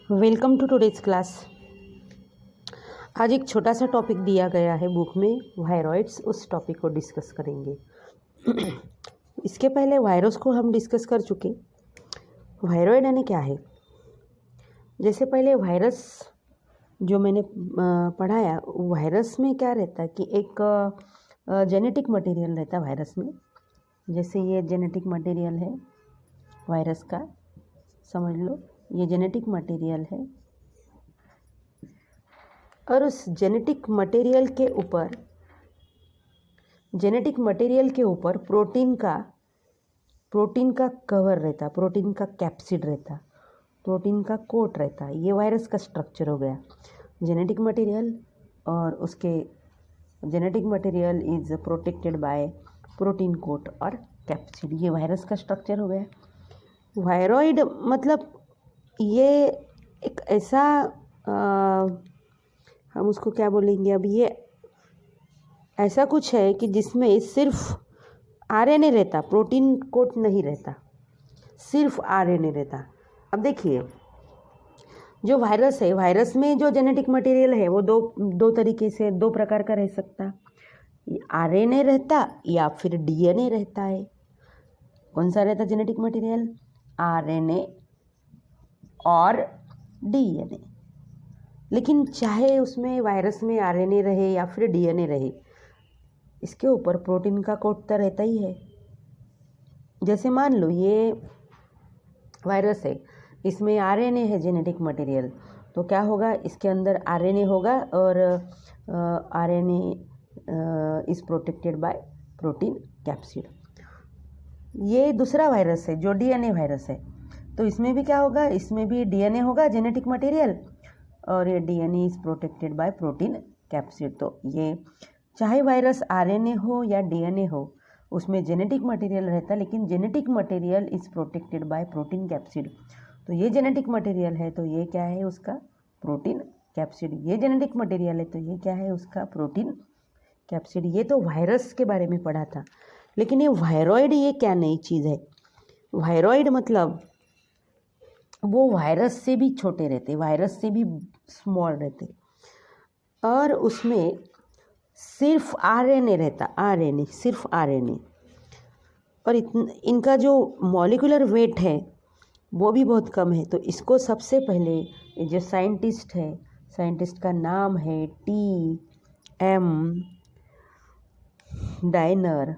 Welcome to today's class. आज एक छोटा सा टॉपिक दिया गया है बुक में, वायरॉइड्स। उस टॉपिक को डिस्कस करेंगे। इसके पहले वायरस को हम डिस्कस कर चुके। वायरॉइड यानी क्या है? जैसे पहले वायरस जो मैंने पढ़ाया, वायरस में क्या रहता है कि एक जेनेटिक मटेरियल रहता है वायरस में। जैसे ये जेनेटिक मटेरियल है वायरस का, समझ लो ये जेनेटिक मटेरियल है। और उस जेनेटिक मटेरियल के ऊपर प्रोटीन का कवर रहता, प्रोटीन का कैप्सिड रहता, प्रोटीन का कोट रहता। ये वायरस का स्ट्रक्चर हो गया। जेनेटिक मटेरियल और उसके genetic material is protected by protein coat और कैप्सिड। ये वायरस का स्ट्रक्चर हो गया। वायरॉइड मतलब ये एक ऐसा हम उसको क्या बोलेंगे, अब ये ऐसा कुछ है कि जिसमें सिर्फ आरएनए रहता, प्रोटीन कोट नहीं रहता, सिर्फ आरएनए रहता। अब देखिए, जो वायरस है, वायरस में जो जेनेटिक मटेरियल है वो दो तरीके से, दो प्रकार का रह सकता। आरएनए रहता या फिर डीएनए रहता है। कौन सा रहता जेनेटिक मटेरियल? आरएनए और डीएनए। लेकिन चाहे उसमें वायरस में आरएनए रहे या फिर डीएनए रहे, इसके ऊपर प्रोटीन का कोट तो रहता ही है। जैसे मान लो ये वायरस है, इसमें आरएनए है जेनेटिक मटेरियल, तो क्या होगा, इसके अंदर आरएनए होगा और RNA is protected by protein capsid. ये दूसरा वायरस है जो डीएनए वायरस है, तो इसमें भी क्या होगा, इसमें भी डीएनए होगा जेनेटिक मटेरियल और ये DNA is protected by protein capsid. तो ये चाहे वायरस आरएनए हो या डीएनए हो, उसमें जेनेटिक मटेरियल रहता, लेकिन genetic material is protected by protein capsid. तो ये जेनेटिक मटेरियल है तो ये क्या है, उसका प्रोटीन कैप्सिड। ये जेनेटिक मटेरियल है तो ये क्या है, उसका प्रोटीन कैप्सिड। ये तो वायरस के बारे में पढ़ा था। लेकिन ये वायरॉइड, ये क्या नई चीज़ है? वायरॉइड मतलब वो वायरस से भी छोटे रहते, वायरस से भी स्मॉल रहते, और उसमें सिर्फ आरएनए रहता, आरएनए, सिर्फ आरएनए। और इनका जो मॉलिक्यूलर वेट है वो भी बहुत कम है। तो इसको सबसे पहले जो साइंटिस्ट है, साइंटिस्ट का नाम है टी.एम. डायनर।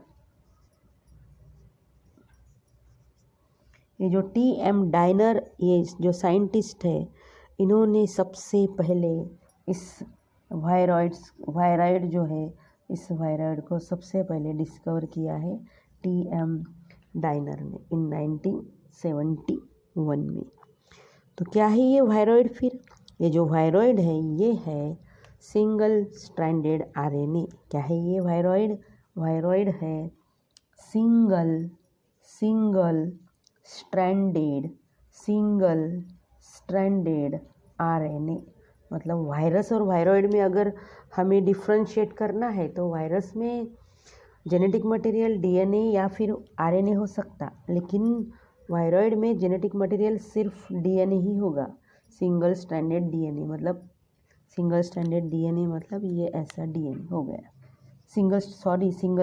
ये जो टी.एम. डायनर, ये जो साइंटिस्ट है, इन्होंने सबसे पहले इस वायरॉइड जो है, इस वायरॉइड को सबसे पहले डिस्कवर किया है टी.एम. डायनर ने इन 1971 में। तो क्या है ये वायरॉइड? फिर ये जो वायरॉइड है, ये है सिंगल स्ट्रैंडेड आरएनए। क्या है ये वायरॉइड? वायरॉइड है सिंगल स्ट्रैंडेड आरएनए। मतलब वायरस और वायरॉइड में अगर हमें डिफ्रेंशिएट करना है तो वायरस में जेनेटिक मटेरियल डीएनए या फिर आरएनए हो सकता, लेकिन वायरॉइड में जेनेटिक मटेरियल सिर्फ डीएनए ही होगा। सिंगल स्ट्रैंडेड डीएनए मतलब ये ऐसा डीएनए हो गया। Single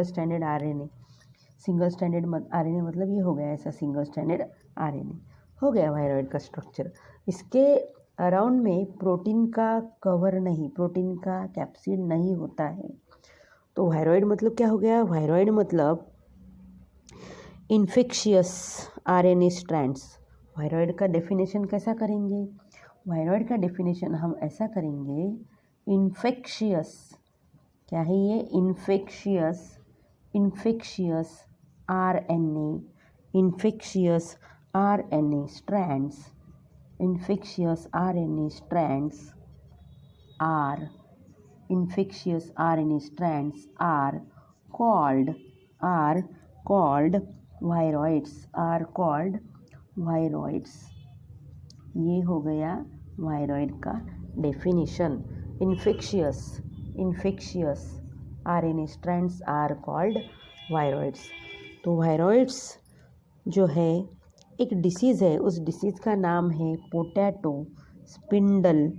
stranded RNA, single stranded RNA मतलब ये हो गया ऐसा सिंगल स्ट्रैंडेड आरएनए हो गया वायरॉइड का स्ट्रक्चर। इसके अराउंड में प्रोटीन का कवर नहीं, प्रोटीन का कैप्सिड नहीं होता है। तो वायरॉइड मतलब क्या हो गया? वायरॉइड मतलब इन्फेक्शियस आरएनए स्ट्रैंड्स। वायरॉइड का डेफिनेशन कैसा करेंगे? वायरॉइड का डेफिनेशन हम ऐसा करेंगे, इन्फेक्शियस, क्या है ये? Infectious RNA, infectious RNA strands, infectious RNA strands are called viroids, ये हो गया वायरॉइड का definition. Infectious RNA strands are called viroids। तो वायरॉइड्स जो है एक डिसीज़ है, उस डिसीज़ का नाम है potato spindle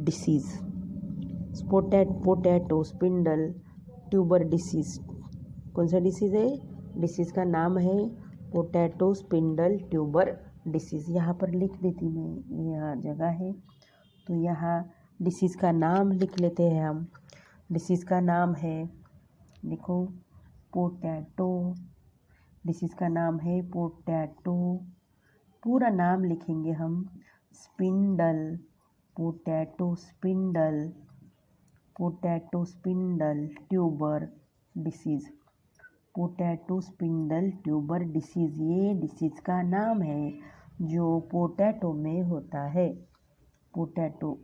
disease, potato spindle tuber disease. कौन सा डिसीज़ है? डिसीज़ का नाम है पोटैटो स्पिंडल ट्यूबर डिसीज़। यहाँ पर लिख देती मैं, यह जगह है तो यहाँ डिसीज़ का नाम लिख लेते हैं हम। डिसीज़ का नाम है, लिखो, पोटैटो। डिसीज़ का नाम है पोटैटो, पूरा नाम लिखेंगे हम, spindle, potato spindle tuber disease. Potato spindle tuber disease, ये डिसीज़ का नाम है जो पोटैटो में होता है। पोटैटो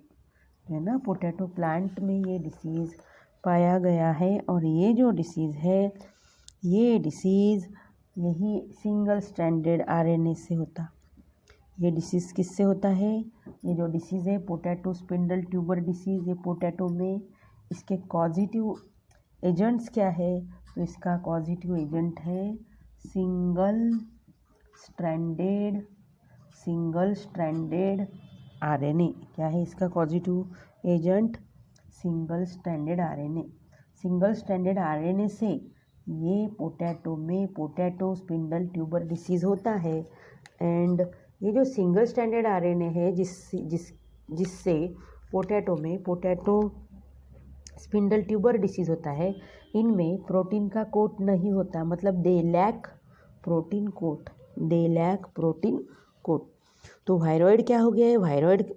है ना, पोटैटो प्लांट में ये डिसीज़ पाया गया है। और ये जो डिसीज़ है, ये डिसीज़ यही सिंगल स्ट्रैंडेड आरएनए से होता। ये डिसीज़ किससे होता है? ये जो डिसीज़ है पोटैटो स्पिंडल ट्यूबर डिसीज़, ये पोटैटो में, इसके कॉजिटिव एजेंट्स क्या है? तो इसका कॉजिटिव एजेंट है सिंगल स्ट्रैंडेड आरएनए। क्या है इसका causative agent? Single stranded RNA. Single stranded RNA से ये पोटैटो में पोटैटो स्पिंडल ट्यूबर डिसीज़ होता है। एंड ये जो सिंगल स्ट्रैंडेड आरएनए है जिससे पोटैटो में पोटैटो स्पिंडल ट्यूबर डिसीज़ होता है, इनमें प्रोटीन का कोट नहीं होता, मतलब दे लैक प्रोटीन कोट। तो वायरॉइड क्या हो गया है? वायरॉइड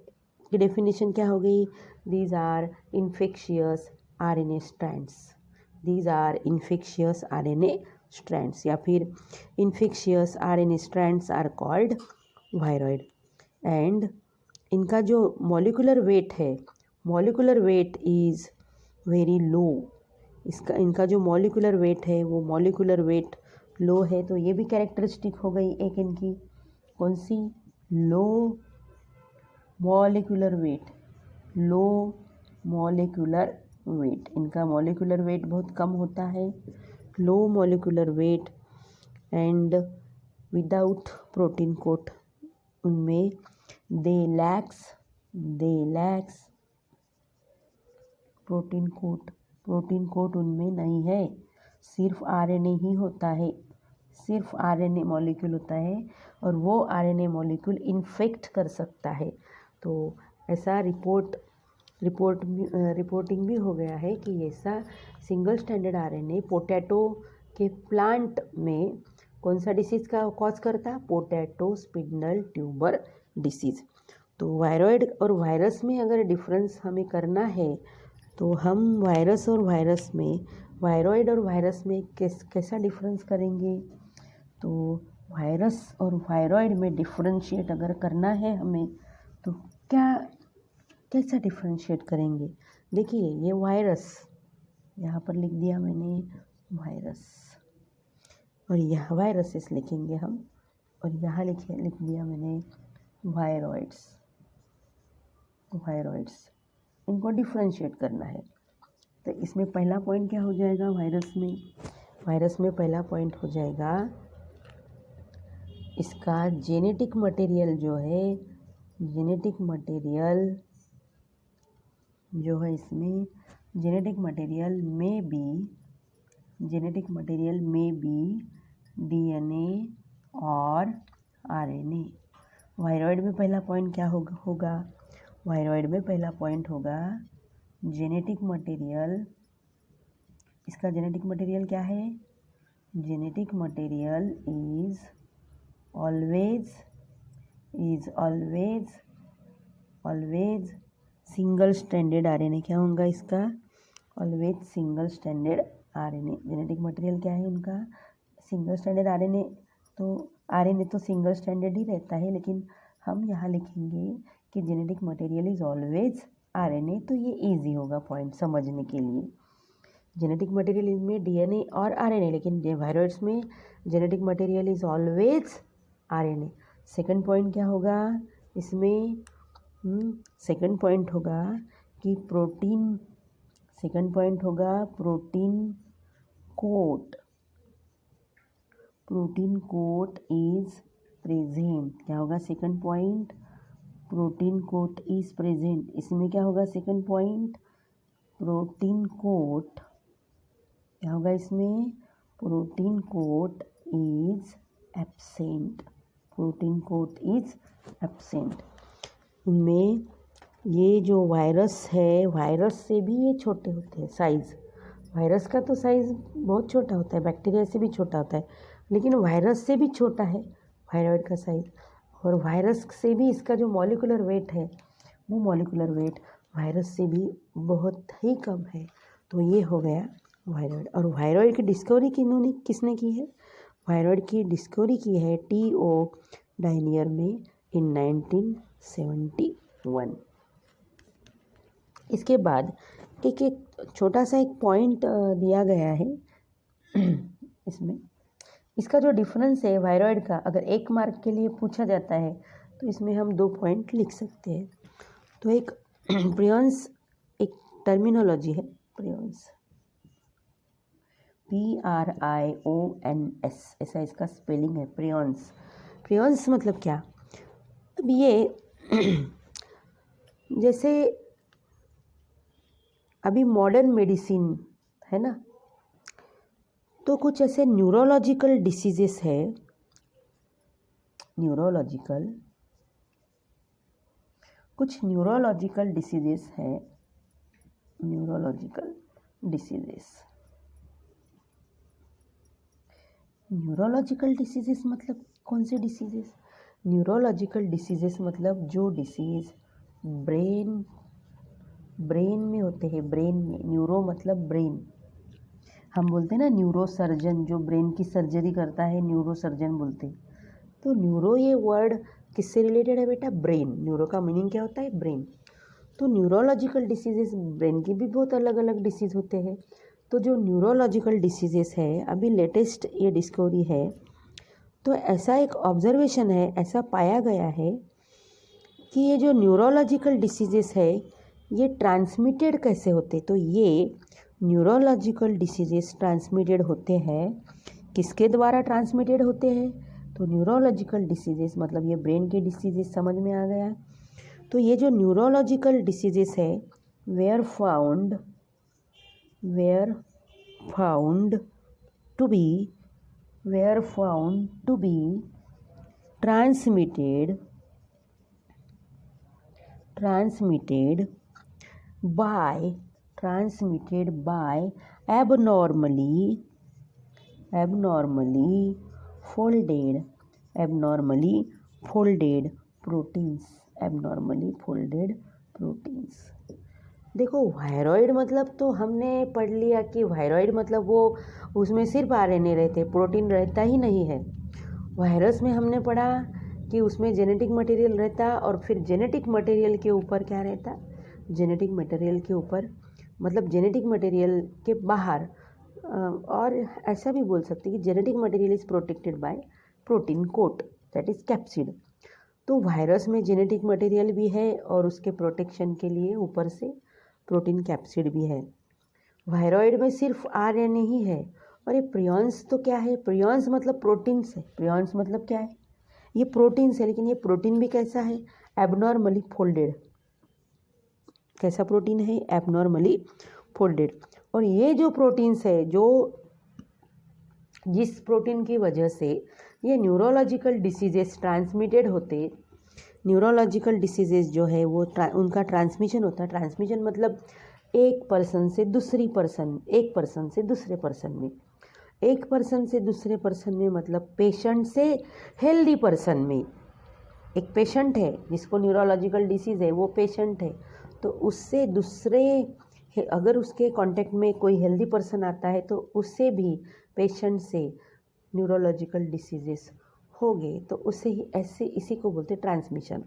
की डेफिनेशन क्या हो गई? These are infectious RNA strands, या फिर infectious RNA strands are called viroid. And इनका जो molecular weight is very low. इनका जो मॉलिक्यूलर वेट है वो मॉलिक्यूलर वेट लो है। तो ये भी कैरेक्टरिस्टिक हो गई एक इनकी, कौन सी? Low molecular weight. इनका मॉलिक्यूलर वेट बहुत कम होता है, low molecular weight and without protein coat. उनमें दे लैक्स प्रोटीन कोट उनमें नहीं है, सिर्फ आरएनए ही होता है, सिर्फ आरएनए मॉलिक्यूल होता है और वो आरएनए मॉलिक्यूल इन्फेक्ट कर सकता है। तो ऐसा रिपोर्टिंग भी हो गया है कि ऐसा सिंगल स्ट्रैंडेड आरएनए पोटैटो के प्लांट में कौन सा डिसीज़ का कॉज करता? Potato spindle tuber disease. तो वायरॉइड और वायरस में अगर डिफरेंस हमें करना है तो हम वायरॉइड और वायरस में कैसा डिफरेंस करेंगे? तो वायरस और वायरॉइड में डिफरेंशिएट अगर करना है हमें तो कैसा डिफरेंशिएट करेंगे? देखिए, ये वायरस, यहाँ पर लिख दिया मैंने वायरस, और यहाँ वायरसेस लिखेंगे हम, और यहाँ लिख दिया मैंने वायरॉइड्स। इनको डिफरेंशिएट करना है तो इसमें पहला पॉइंट क्या हो जाएगा? वायरस में पहला पॉइंट हो जाएगा इसका जेनेटिक मटेरियल जो है, इसमें जेनेटिक मटेरियल में भी डीएनए और आरएनए। वायरॉइड में पहला पॉइंट क्या होगा? वायरॉइड में पहला पॉइंट होगा जेनेटिक मटेरियल। इसका जेनेटिक मटेरियल क्या है? Genetic material is always single stranded RNA. क्या होगा इसका? Always single stranded RNA. Genetic material क्या है उनका? Single stranded RNA. तो आरएनए तो सिंगल स्ट्रैंडेड ही रहता है, लेकिन हम यहाँ लिखेंगे कि genetic material is always RNA, तो ये इजी होगा पॉइंट समझने के लिए। जेनेटिक मटेरियल में डीएनए और आरएनए, लेकिन वायरॉइड्स में genetic material is always RNA. Second point क्या होगा इसमें? सेकंड पॉइंट होगा कि प्रोटीन कोट इज प्रेजेंट। क्या होगा second point? Protein coat is present, इसमें क्या होगा सेकंड पॉइंट, प्रोटीन कोट क्या होगा इसमें, protein coat is absent, protein coat is absent. इनमें ये जो वायरस है, वायरस से भी ये छोटे होते हैं साइज़, वायरस का तो साइज़ बहुत छोटा होता है, बैक्टीरिया से भी छोटा होता है, लेकिन वायरस से भी छोटा है थायराइड का साइज़, और वायरस से भी इसका जो मॉलिक्यूलर वेट है वो मॉलिक्यूलर वेट वायरस से भी बहुत ही कम है। तो ये हो गया वायरॉइड। और वायरॉइड की डिस्कवरी किसने की है, वायरॉइड की डिस्कवरी की है T.O. डायनियर में इन 1971। इसके बाद एक छोटा सा एक पॉइंट दिया गया है इसमें, इसका जो डिफरेंस है वायरॉइड का, अगर 1 मार्क के लिए पूछा जाता है तो इसमें हम 2 पॉइंट लिख सकते हैं। तो एक प्रियॉन्स एक टर्मिनोलॉजी है, प्रियॉन्स PRIONS ऐसा इसका स्पेलिंग है, प्रियॉन्स। प्रियॉन्स मतलब क्या, अब ये जैसे अभी मॉडर्न मेडिसिन है ना, तो कुछ ऐसे न्यूरोलॉजिकल डिसीजेस है, कुछ न्यूरोलॉजिकल डिसीजेस है, न्यूरोलॉजिकल डिसीजेस मतलब कौन से डिसीजेस, न्यूरोलॉजिकल डिसीजेस मतलब जो डिसीज़ ब्रेन में होते हैं, ब्रेन में, न्यूरो मतलब ब्रेन, हम बोलते हैं ना न्यूरो सर्जन, जो ब्रेन की सर्जरी करता है न्यूरो सर्जन बोलते हैं। तो न्यूरो ये वर्ड किससे रिलेटेड है बेटा, ब्रेन, न्यूरो का मीनिंग क्या होता है, ब्रेन। तो न्यूरोलॉजिकल डिसीजेस, ब्रेन की भी बहुत अलग अलग डिसीज़ होते हैं। तो जो न्यूरोलॉजिकल डिसीजेस है, अभी लेटेस्ट ये डिस्कवरी है, तो ऐसा एक ऑब्जर्वेशन है, ऐसा पाया गया है कि ये जो न्यूरोलॉजिकल डिसीजेस है ये ट्रांसमिटेड कैसे होते, तो ये न्यूरोलॉजिकल डिसीजेस ट्रांसमिटेड होते हैं, किसके द्वारा ट्रांसमिटेड होते हैं, तो न्यूरोलॉजिकल डिसीजेस मतलब ये ब्रेन के डिसीजेस, समझ में आ गया। तो ये जो न्यूरोलॉजिकल डिसीजेस है were found to be transmitted by abnormally folded proteins, देखो वायरॉइड मतलब तो हमने पढ़ लिया कि वायरॉइड मतलब वो उसमें सिर्फ आरएनए रहते, प्रोटीन रहता ही नहीं है। वायरस में हमने पढ़ा कि उसमें जेनेटिक मटेरियल रहता, और फिर जेनेटिक मटेरियल के ऊपर क्या रहता, जेनेटिक मटेरियल के ऊपर मतलब जेनेटिक मटेरियल के बाहर, और ऐसा भी बोल सकते हैं कि genetic material is protected by protein coat, that is capsid. तो वायरस में जेनेटिक मटेरियल भी है और उसके प्रोटेक्शन के लिए ऊपर से प्रोटीन कैप्सिड भी है। वायरॉइड में सिर्फ आरएनए ही है। और ये प्रियॉन्स तो क्या है, प्रियॉन्स मतलब प्रोटीन्स है, प्रियॉन्स मतलब क्या है, ये प्रोटीन्स है, लेकिन ये प्रोटीन भी कैसा है, एबनॉर्मली फोल्डेड। कैसा प्रोटीन है, एबनॉर्मली फोल्डेड। और ये जो प्रोटीन्स है, जो जिस प्रोटीन की वजह से ये न्यूरोलॉजिकल डिसीजेस ट्रांसमिटेड होते, न्यूरोलॉजिकल डिसीजेस जो है वो उनका ट्रांसमिशन होता है। ट्रांसमिशन मतलब एक पर्सन से दूसरे पर्सन में, एक पर्सन से दूसरे पर्सन में मतलब पेशेंट से हेल्दी पर्सन में। एक पेशेंट है जिसको न्यूरोलॉजिकल डिसीज़ है, वो पेशेंट है, तो उससे दूसरे, अगर उसके कांटेक्ट में कोई हेल्दी पर्सन आता है तो उससे भी पेशेंट से न्यूरोलॉजिकल डिसीजेस हो गए, तो उससे ही ऐसे इसी को बोलते ट्रांसमिशन।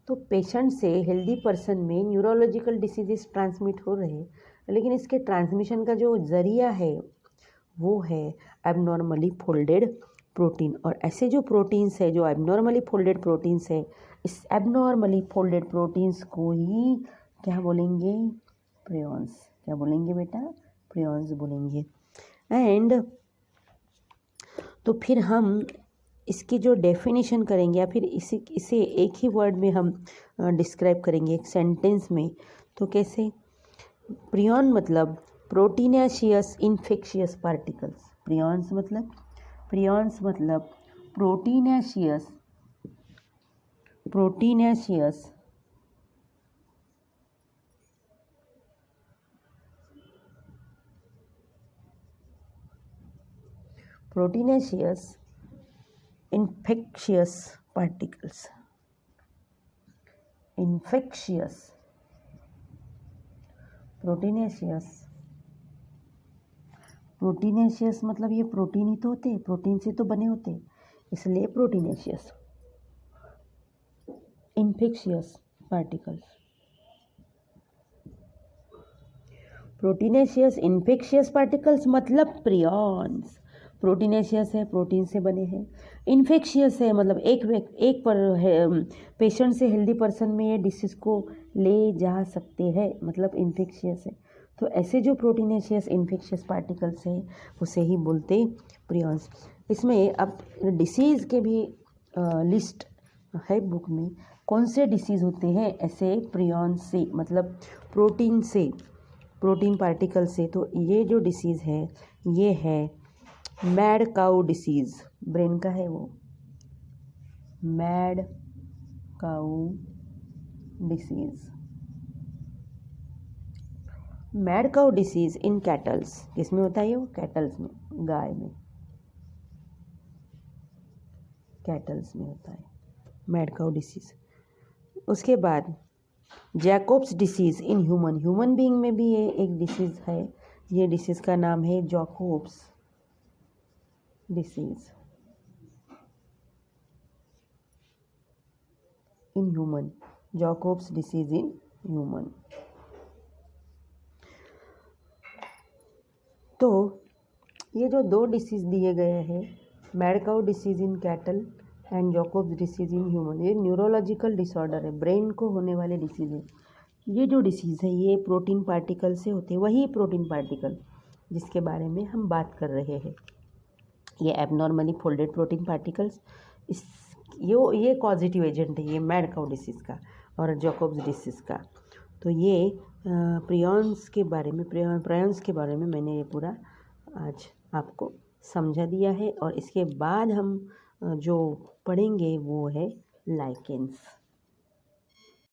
तो पेशेंट से हेल्दी पर्सन में न्यूरोलॉजिकल डिसीजेस ट्रांसमिट हो रहे हैं, लेकिन इसके ट्रांसमिशन का जो ज़रिया है वो है एबनॉर्मली फोल्डेड प्रोटीन। और ऐसे जो प्रोटीन्स है, जो एबनॉर्मली फोल्डेड प्रोटीन्स है, इस एबनॉर्मली फोल्डेड प्रोटीन्स को ही क्या बोलेंगे, प्रियॉन्स। क्या बोलेंगे बेटा, प्रियॉन्स बोलेंगे। एंड तो फिर हम इसकी जो डेफिनेशन करेंगे या फिर इसे एक ही वर्ड में हम डिस्क्राइब करेंगे एक सेंटेंस में, तो कैसे? प्रियॉन मतलब प्रोटीनेशियस इन्फेक्शियस पार्टिकल्स। प्रियॉन्स मतलब प्रोटीनेशियस infectious particles। प्रोटीनेशियस मतलब ये प्रोटीन ही तो होते हैं, प्रोटीन से तो बने होते हैं, इसलिए proteinaceous. Infectious particles, proteinaceous infectious particles मतलब प्रियॉन्स। प्रोटीनेशियस है, प्रोटीन से बने हैं। इन्फेक्शियस है मतलब एक पेशेंट से हेल्दी पर्सन में ये डिसीज़ को ले जा सकते हैं, मतलब इन्फेक्शियस है। तो ऐसे जो प्रोटीनेशियस इन्फेक्शियस पार्टिकल्स हैं उसे ही बोलते प्रियॉन्स। इसमें अब डिसीज़ के भी लिस्ट है बुक में, कौन से डिसीज़ होते हैं ऐसे प्रियॉन्स से, मतलब प्रोटीन पार्टिकल से। तो ये जो डिसीज़ है ये है मैड काउ डिसीज़। ब्रेन का है वो, mad cow disease. Mad cow disease इन कैटल्स, किसमें होता है ये? कैटल्स में, गाय में, कैटल्स में होता है मैड काउ डिसीज़। उसके बाद Jacobs disease in human being में भी ये एक डिसीज़ है। ये डिसीज़ का नाम है Jacobs disease in human. Jacobs disease in human. तो ये जो दो डिसीज़ दिए गए हैं, mad cow disease in cattle and Jacobs disease in human, ये न्यूरोलॉजिकल डिसऑर्डर है, ब्रेन को होने वाले डिसीज़ है। ये जो डिसीज़ है ये प्रोटीन पार्टिकल से होते हैं, वही प्रोटीन पार्टिकल जिसके बारे में हम बात कर रहे हैं। ये एबनॉर्मली फोल्डेड प्रोटीन पार्टिकल्स, ये पॉजिटिव एजेंट है, ये मैड काउ डिसीज़ का और जैकोब्स डिसीज़ का। तो ये प्रियॉन्स के बारे में मैंने ये पूरा आज आपको समझा दिया है। और इसके बाद हम जो पढ़ेंगे वो है लाइकेंस।